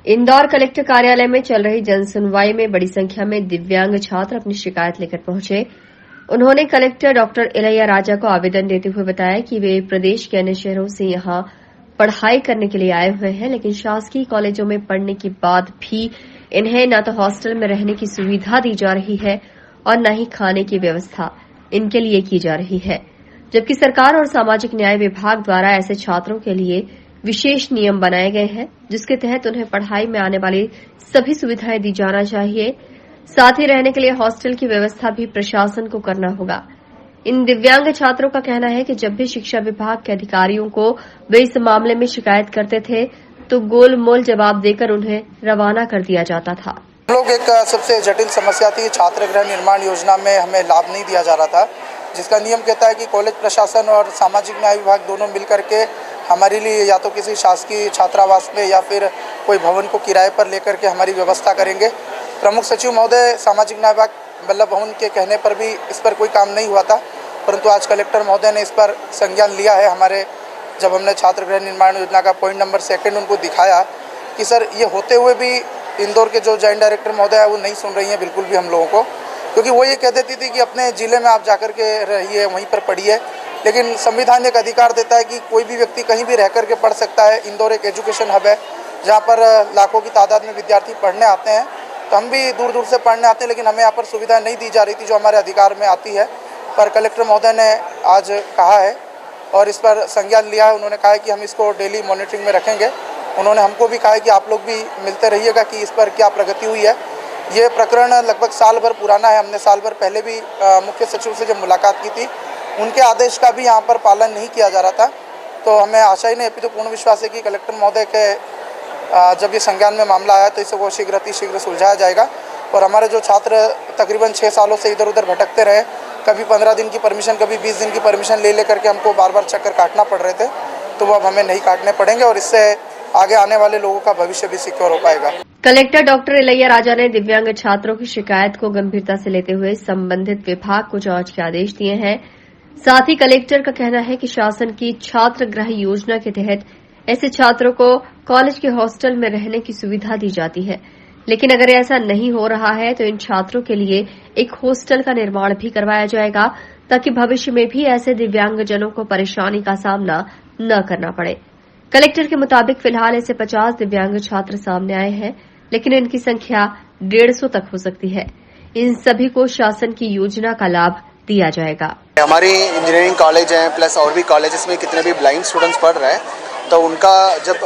Indore collector कार्यालय में चल रही जनसुनवाई में बड़ी संख्या में दिव्यांग छात्र अपनी शिकायत लेकर पहुंचे। उन्होंने कलेक्टर डॉक्टर इलैया राजा को आवेदन देते हुए बताया कि वे प्रदेश के अन्य शहरों से यहां पढ़ाई करने के लिए आए हुए हैं, लेकिन शासकीय कॉलेजों में पढ़ने के बाद भी इन्हें न तो हॉस्टल में रहने की सुविधा दी जा रही है और न ही खाने की व्यवस्था इनके लिए की जा रही है, जबकि सरकार और सामाजिक न्याय विभाग द्वारा ऐसे छात्रों के लिए विशेष नियम बनाए गए हैं, जिसके तहत उन्हें पढ़ाई में आने वाली सभी सुविधाएं दी जाना चाहिए। साथ ही रहने के लिए हॉस्टल की व्यवस्था भी प्रशासन को करना होगा। इन दिव्यांग छात्रों का कहना है कि जब भी शिक्षा विभाग के अधिकारियों को वे इस मामले में शिकायत करते थे तो गोलमोल जवाब देकर उन्हें रवाना कर दिया जाता था। हम लोग एक सबसे जटिल समस्या थी, छात्र गृह निर्माण योजना में हमें लाभ नहीं दिया जा रहा था, जिसका नियम कहता है कि कॉलेज प्रशासन और सामाजिक न्याय विभाग दोनों मिलकर के हमारे लिए या तो किसी शासकीय छात्रावास में या फिर कोई भवन को किराए पर लेकर के हमारी व्यवस्था करेंगे। प्रमुख सचिव महोदय सामाजिक न्याय विभाग बल्लभ भवन के कहने पर भी इस पर कोई काम नहीं हुआ था, परंतु आज कलेक्टर महोदय ने इस पर संज्ञान लिया है। जब हमने छात्र गृह निर्माण योजना का पॉइंट नंबर 2 उनको दिखाया कि सर ये होते हुए भी इंदौर के जो जॉइंट डायरेक्टर महोदय है वो नहीं सुन रही हैं बिल्कुल भी हम लोगों को, क्योंकि वो ये कह देती थी कि अपने जिले में आप जाकर के रहिए, वहीं पर पढ़िए, लेकिन संविधान एक अधिकार देता है कि कोई भी व्यक्ति कहीं भी रह करके पढ़ सकता है। इंदौर एक एजुकेशन हब है जहाँ पर लाखों की तादाद में विद्यार्थी पढ़ने आते हैं, तो हम भी दूर दूर से पढ़ने आते हैं, लेकिन हमें यहाँ पर सुविधा नहीं दी जा रही थी जो हमारे अधिकार में आती है। पर कलेक्टर महोदय ने आज कहा है और इस पर संज्ञान लिया है। उन्होंने कहा है कि हम इसको डेली मॉनिटरिंग में रखेंगे। उन्होंने हमको भी कहा है कि आप लोग भी मिलते रहिएगा कि इस पर क्या प्रगति हुई है। ये प्रकरण लगभग साल भर पुराना है। हमने साल भर पहले भी मुख्य सचिव से जब मुलाकात की थी, उनके आदेश का भी यहाँ पर पालन नहीं किया जा रहा था। तो हमें आशा ही नहीं, अभी तो पूर्ण विश्वास है कि कलेक्टर महोदय के जब ये संज्ञान में मामला आया तो इसे वो शीघ्र सुलझाया जाएगा। और हमारे जो छात्र तकरीबन 6 सालों से इधर उधर भटकते रहे, कभी 15 दिन की परमिशन, कभी 20 दिन की परमिशन ले करके हमको बार बार चक्कर काटना पड़ रहे थे, तो वो अब हमें नहीं काटने पड़ेंगे और इससे आगे आने वाले लोगों का भविष्य भी सिक्योर हो पाएगा। कलेक्टर डॉक्टर इलैया राजा ने दिव्यांग छात्रों की शिकायत को गंभीरता से लेते हुए संबंधित विभाग को जांच के आदेश दिए हैं। साथ ही कलेक्टर का कहना है कि शासन की छात्र गृह योजना के तहत ऐसे छात्रों को कॉलेज के हॉस्टल में रहने की सुविधा दी जाती है, लेकिन अगर ऐसा नहीं हो रहा है तो इन छात्रों के लिए एक हॉस्टल का निर्माण भी करवाया जाएगा, ताकि भविष्य में भी ऐसे दिव्यांगजनों को परेशानी का सामना न करना पड़े। कलेक्टर के मुताबिक फिलहाल ऐसे 50 दिव्यांग छात्र सामने आए हैं, लेकिन इनकी संख्या 150 तक हो सकती है। इन सभी को शासन की योजना का लाभ दिया जाएगा। हमारी इंजीनियरिंग कॉलेज है प्लस और भी कॉलेजेस में कितने भी ब्लाइंड स्टूडेंट्स पढ़ रहे हैं, तो उनका जब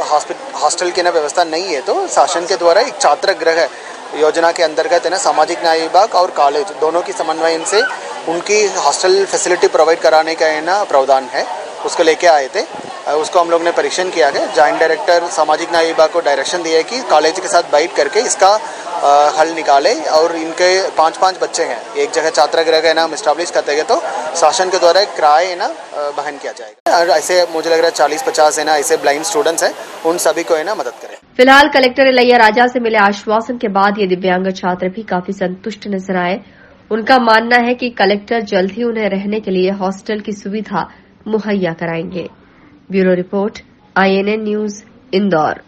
हॉस्टल की ना व्यवस्था नहीं है तो शासन के द्वारा एक छात्र गृह योजना के अंतर्गत है ना सामाजिक न्याय विभाग और कॉलेज दोनों की समन्वय से उनकी हॉस्टल फैसिलिटी प्रोवाइड कराने का है ना प्रावधान है, उसको लेके आए थे। उसको हम लोग ने परीक्षण किया है। जॉइंट डायरेक्टर सामाजिक न्याय विभाग को डायरेक्शन दिया है कि कॉलेज के साथ बैठ करके इसका हल निकाले और इनके 5-5 बच्चे हैं, एक जगह छात्र गृह का नाम इस्टेब्लिश करते हैं तो शासन के द्वारा किराए है ना वहन किया जाएगा। और ऐसे मुझे लग रहा है 40-50 है ना ऐसे ब्लाइंड स्टूडेंट्स हैं, उन सभी को है ना मदद करें। फिलहाल कलेक्टर इलैया राजा से मिले आश्वासन के बाद ये दिव्यांग छात्र भी काफी संतुष्ट नजर आए। उनका मानना है कि कलेक्टर जल्द ही उन्हें रहने के लिए हॉस्टल की सुविधा मुहैया कराएंगे। Bureau report, INN news, Indore.